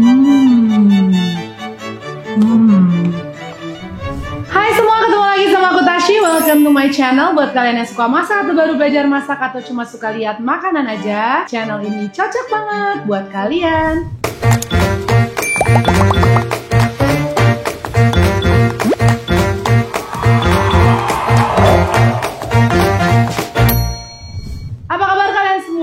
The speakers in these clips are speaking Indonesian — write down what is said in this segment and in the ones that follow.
Hai semua, ketemu lagi sama aku Tashi. Welcome to my channel. Buat kalian yang suka masak atau baru belajar masak atau cuma suka lihat makanan aja, channel ini cocok banget buat kalian.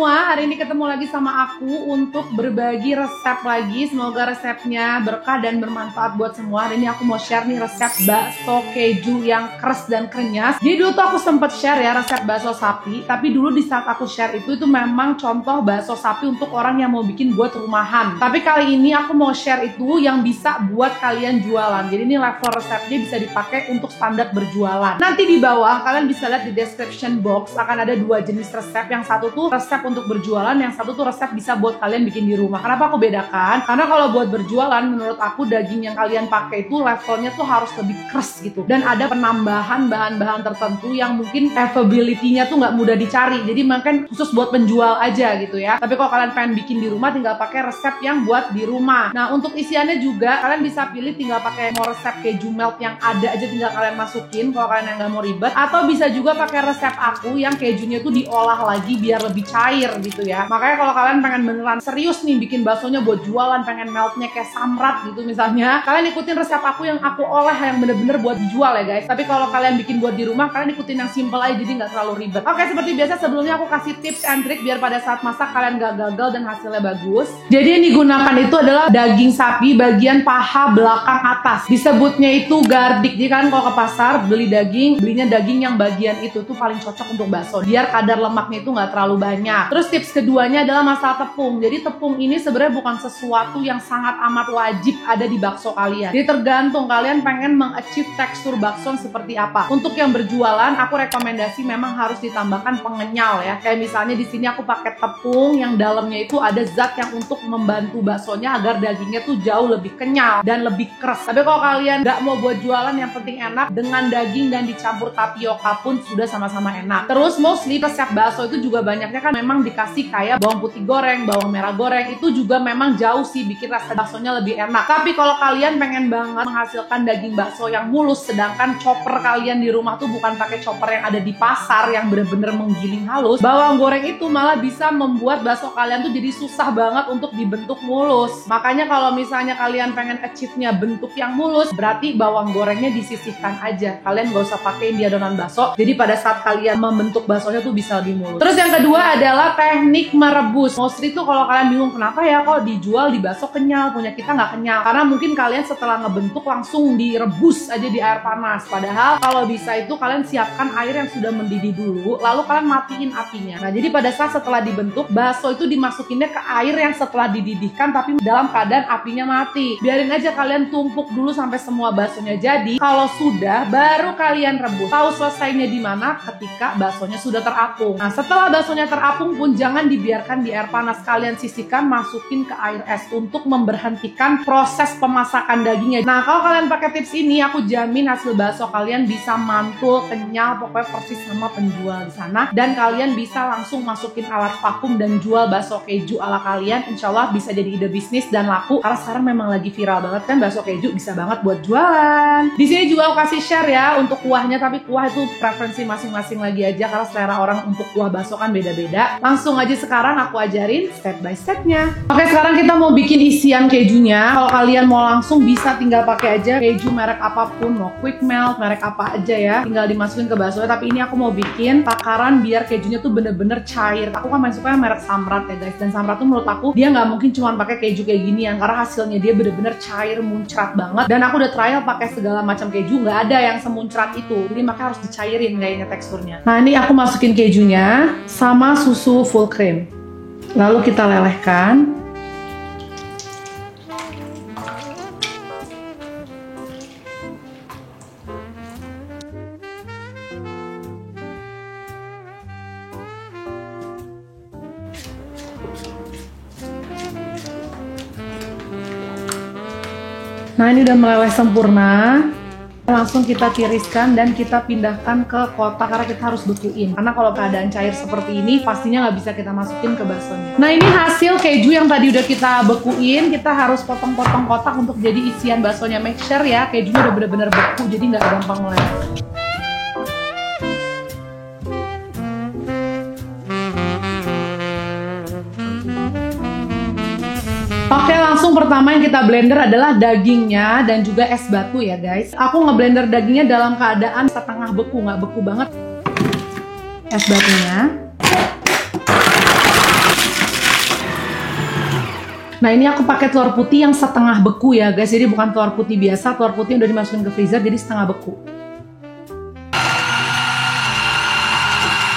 Hari ini ketemu lagi sama aku untuk berbagi resep lagi. Semoga resepnya berkah dan bermanfaat buat semua. Hari ini aku mau share nih resep bakso keju yang keras dan krenyes. Jadi dulu tuh aku sempet share ya resep bakso sapi. Tapi dulu di saat aku share itu memang contoh bakso sapi untuk orang yang mau bikin buat rumahan. Tapi kali ini aku mau share itu yang bisa buat kalian jualan. Jadi ini level resepnya bisa dipakai untuk standar berjualan. Nanti di bawah kalian bisa lihat di description box akan ada dua jenis resep. Yang satu tuh resep untuk berjualan, yang satu tuh resep bisa buat kalian bikin di rumah. Kenapa aku bedakan? Karena kalau buat berjualan menurut aku daging yang kalian pakai itu levelnya tuh harus lebih keras gitu, dan ada penambahan bahan-bahan tertentu yang mungkin availability-nya tuh nggak mudah dicari. Jadi makan khusus buat penjual aja gitu ya. Tapi kalau kalian pengen bikin di rumah tinggal pakai resep yang buat di rumah. Nah untuk isiannya juga kalian bisa pilih, tinggal pakai mau resep keju melt yang ada aja tinggal kalian masukin kalau kalian yang nggak mau ribet, atau bisa juga pakai resep aku yang kejunya tuh diolah lagi biar lebih cair gitu ya. Makanya kalau kalian pengen beneran serius nih bikin baksonya buat jualan, pengen meltnya kayak samrat gitu misalnya, kalian ikutin resep aku yang aku olah yang bener-bener buat dijual ya guys. Tapi kalau kalian bikin buat di rumah, kalian ikutin yang simple aja jadi nggak terlalu ribet. Oke, seperti biasa sebelumnya aku kasih tips and trick biar pada saat masak kalian gak gagal dan hasilnya bagus. Jadi yang digunakan itu adalah daging sapi bagian paha belakang atas. Disebutnya itu gardik. Jadi kan kalau ke pasar beli daging, belinya daging yang bagian itu tuh paling cocok untuk bakso biar kadar lemaknya itu nggak terlalu banyak. Terus tips keduanya adalah masalah tepung. Jadi tepung ini sebenarnya bukan sesuatu yang sangat amat wajib ada di bakso kalian. Jadi tergantung kalian pengen mengachieve tekstur bakso seperti apa. Untuk yang berjualan, aku rekomendasi memang harus ditambahkan pengenyal ya. Kayak misalnya di sini aku pakai tepung yang dalamnya itu ada zat yang untuk membantu baksonya agar dagingnya tuh jauh lebih kenyal dan lebih keras. Tapi kalau kalian nggak mau buat jualan, yang penting enak, dengan daging dan dicampur tapioka pun sudah sama-sama enak. Terus mostly resep bakso itu juga banyaknya kan memang dikasih kayak bawang putih goreng, bawang merah goreng, itu juga memang jauh sih bikin rasa baksonya lebih enak. Tapi kalau kalian pengen banget menghasilkan daging bakso yang mulus, sedangkan chopper kalian di rumah tuh bukan pakai chopper yang ada di pasar yang bener-bener menggiling halus, bawang goreng itu malah bisa membuat bakso kalian tuh jadi susah banget untuk dibentuk mulus. Makanya kalau misalnya kalian pengen achieve-nya bentuk yang mulus, berarti bawang gorengnya disisihkan aja. Kalian gak usah pakein di adonan bakso. Jadi pada saat kalian membentuk baksonya tuh bisa lebih mulus. Terus yang kedua adalah teknik merebus. Mostly tuh kalau kalian bingung kenapa ya kok dijual di bakso kenyal, punya kita nggak kenyal, karena mungkin kalian setelah ngebentuk langsung direbus aja di air panas. Padahal kalau bisa itu kalian siapkan air yang sudah mendidih dulu, lalu kalian matiin apinya. Nah jadi pada saat setelah dibentuk, bakso itu dimasukinnya ke air yang setelah dididihkan tapi dalam keadaan apinya mati. Biarin aja kalian tumpuk dulu sampai semua baksonya jadi. Kalau sudah, baru kalian rebus. Tahu selesainya di mana? Ketika baksonya sudah terapung. Nah setelah baksonya terapung pun jangan dibiarkan di air panas, kalian sisihkan, masukin ke air es untuk memberhentikan proses pemasakan dagingnya. Nah kalau kalian pakai tips ini, aku jamin hasil bakso kalian bisa mantul, kenyal, pokoknya persis sama penjual di sana. Dan kalian bisa langsung masukin alat vakum dan jual bakso keju ala kalian. Insya Allah bisa jadi ide bisnis dan laku, karena sekarang memang lagi viral banget kan bakso keju, bisa banget buat jualan. Di sini juga aku kasih share ya untuk kuahnya, tapi kuah itu preferensi masing-masing lagi aja karena selera orang untuk kuah bakso kan beda-beda. Langsung aja sekarang aku ajarin step by stepnya. Oke, sekarang kita mau bikin isian kejunya. Kalau kalian mau langsung bisa tinggal pakai aja keju merek apapun, mau quick melt, merek apa aja ya, tinggal dimasukin ke bakso. Tapi ini aku mau bikin takaran biar kejunya tuh bener-bener cair. Aku kan main suka merek Samrat ya guys, dan Samrat tuh menurut aku dia nggak mungkin cuma pakai keju kayak ginian, karena hasilnya dia bener-bener cair, muncrat banget. Dan aku udah trial pakai segala macam keju, nggak ada yang semuncrat itu. Jadi makanya harus dicairin kayaknya teksturnya. Nah ini aku masukin kejunya sama susu full cream. Lalu kita lelehkan. Nah ini udah meleleh sempurna. Langsung kita tiriskan dan kita pindahkan ke kotak karena kita harus bekuin. Karena kalau keadaan cair seperti ini pastinya nggak bisa kita masukin ke baksonya. Nah ini hasil keju yang tadi udah kita bekuin. Kita harus potong-potong kotak untuk jadi isian baksonya. Make sure ya kejunya udah bener-bener beku jadi nggak gampang meleleh. Oke, langsung pertama yang kita blender adalah dagingnya dan juga es batu ya guys. Aku ngeblender dagingnya dalam keadaan setengah beku, nggak beku banget. Es batunya. Nah ini aku pakai telur putih yang setengah beku ya guys. Jadi bukan telur putih biasa, telur putih yang udah dimasukin ke freezer jadi setengah beku.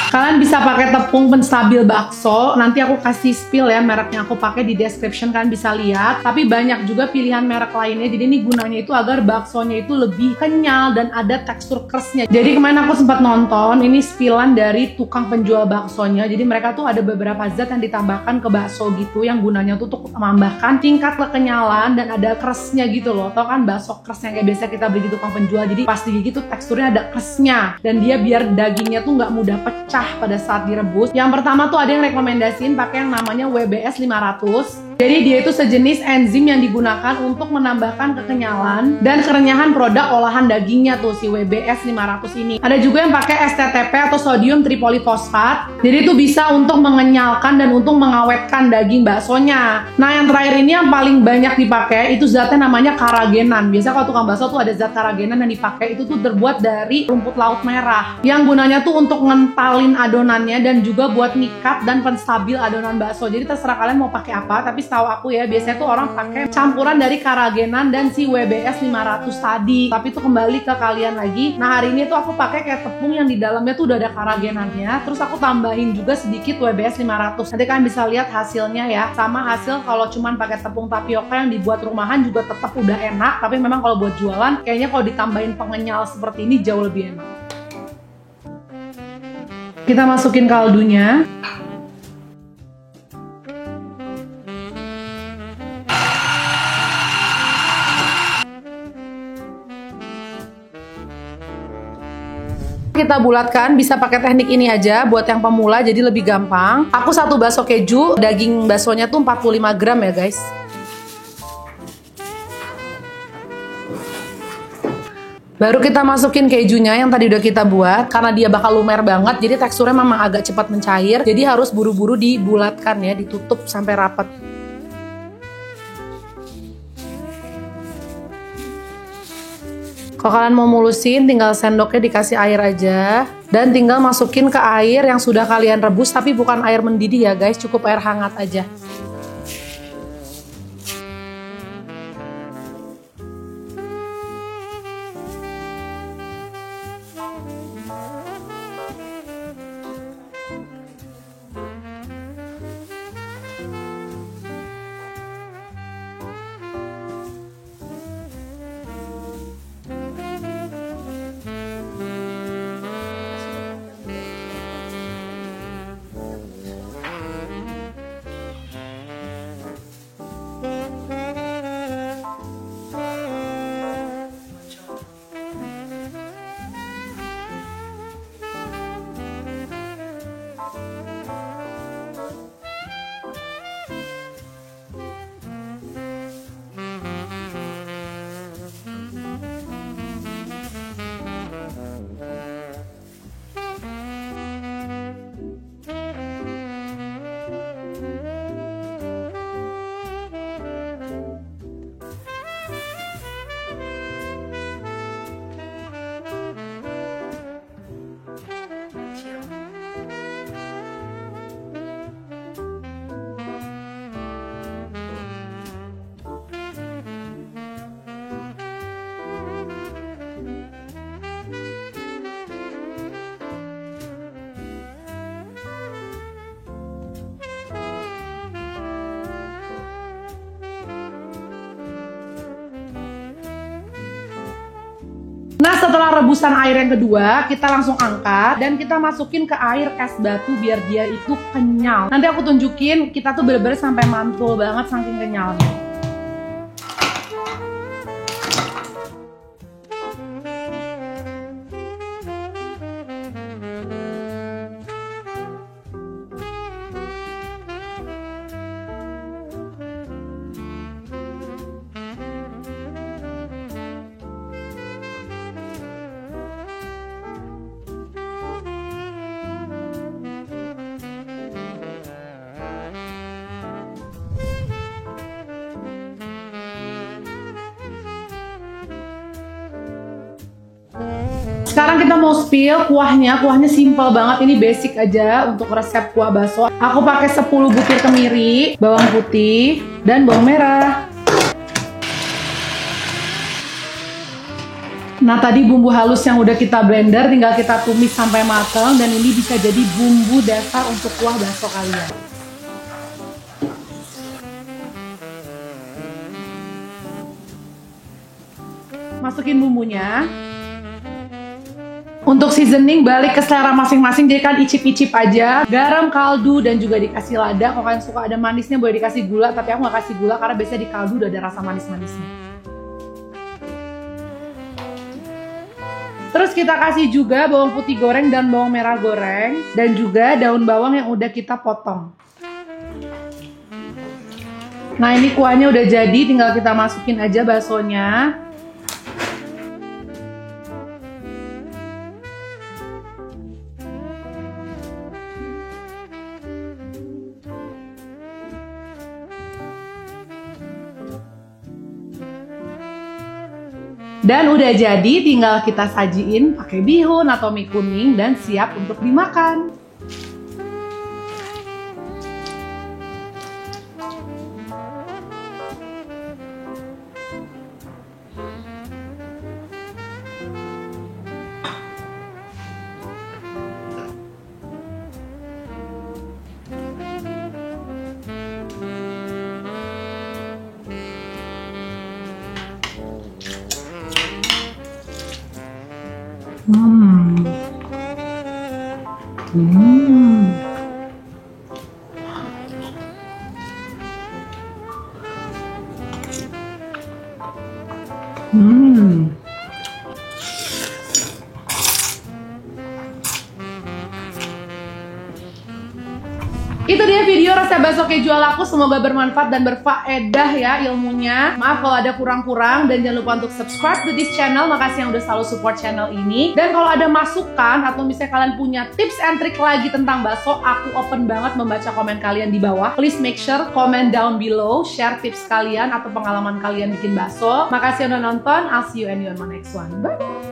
Kalian bisa pakai tepung penstabil bakso. Nanti aku kasih spill ya merek yang aku pakai di description, kalian bisa lihat. Tapi banyak juga pilihan merek lainnya. Jadi ini gunanya itu agar baksonya itu lebih kenyal dan ada tekstur keresnya. Jadi kemarin aku sempat nonton ini spillan dari tukang penjual baksonya. Jadi mereka tuh ada beberapa zat yang ditambahkan ke bakso gitu yang gunanya tuh untuk menambahkan tingkat kekenyalan dan ada keresnya gitu loh. Tau kan bakso keres yang kayak biasa kita beli di tukang penjual. Jadi pas digigit tuh teksturnya ada keresnya dan dia biar dagingnya tuh nggak mudah pecah pada saat direbus. Yang pertama tuh ada yang rekomendasiin pakai yang namanya WBS 500. Jadi dia itu sejenis enzim yang digunakan untuk menambahkan kekenyalan dan kerenyahan produk olahan dagingnya tuh si WBS 500 ini. Ada juga yang pakai STTP atau sodium tripolifosfat. Jadi itu bisa untuk mengenyalkan dan untuk mengawetkan daging baksonya. Nah yang terakhir ini yang paling banyak dipakai itu zatnya namanya karagenan. Biasa kalau tukang bakso tuh ada zat karagenan yang dipakai, itu tuh terbuat dari rumput laut merah. Yang gunanya tuh untuk ngentalin adonannya dan juga buat ngikat dan penstabil adonan bakso. Jadi terserah kalian mau pakai apa, tapi setahu aku ya biasanya tuh orang pakai campuran dari karagenan dan si WBS 500 tadi. Tapi itu kembali ke kalian lagi. Nah hari ini tuh aku pakai kayak tepung yang di dalamnya tuh udah ada karagenannya. Terus aku tambahin juga sedikit WBS 500. Nanti kalian bisa lihat hasilnya ya. Sama hasil kalau cuman pakai tepung tapioka yang dibuat rumahan juga tetap udah enak. Tapi memang kalau buat jualan kayaknya kalau ditambahin pengenyal seperti ini jauh lebih enak. Kita masukin kaldunya. Kita bulatkan, bisa pakai teknik ini aja buat yang pemula jadi lebih gampang. Aku satu bakso keju, daging baksonya tuh 45 gram ya guys. Baru kita masukin kejunya yang tadi udah kita buat. Karena dia bakal lumer banget, jadi teksturnya memang agak cepat mencair. Jadi harus buru-buru dibulatkan ya, ditutup sampai rapat. Kalau kalian mau mulusin, tinggal sendoknya dikasih air aja. Dan tinggal masukin ke air yang sudah kalian rebus, tapi bukan air mendidih ya guys, cukup air hangat aja. Nah setelah rebusan air yang kedua, kita langsung angkat dan kita masukin ke air es batu biar dia itu kenyal. Nanti aku tunjukin, kita tuh bener-bener sampai mantul banget saking kenyalnya. Sekarang kita mau spill kuahnya. Kuahnya simple banget, ini basic aja untuk resep kuah bakso. Aku pakai 10 butir kemiri, bawang putih, dan bawang merah. Nah, tadi bumbu halus yang udah kita blender tinggal kita tumis sampai matang, dan ini bisa jadi bumbu dasar untuk kuah bakso kalian. Masukin bumbunya. Untuk seasoning balik ke selera masing-masing, jadi kan icip-icip aja. Garam, kaldu, dan juga dikasih lada. Kalau kalian suka ada manisnya boleh dikasih gula, tapi aku nggak kasih gula karena biasanya di kaldu udah ada rasa manis-manisnya. Terus kita kasih juga bawang putih goreng dan bawang merah goreng, dan juga daun bawang yang udah kita potong. Nah, ini kuahnya udah jadi, tinggal kita masukin aja baksonya. Dan udah jadi, tinggal kita sajiin pakai bihun atau mie kuning dan siap untuk dimakan. Itu dia video resep bakso keju ala aku, semoga bermanfaat dan berfaedah ya ilmunya. Maaf kalau ada kurang-kurang, dan jangan lupa untuk subscribe to this channel. Makasih yang udah selalu support channel ini. Dan kalau ada masukan atau misalnya kalian punya tips and trick lagi tentang bakso, aku open banget membaca komen kalian di bawah. Please make sure comment down below, share tips kalian atau pengalaman kalian bikin bakso. Makasih yang udah nonton, I'll see you and you on my next one. Bye bye.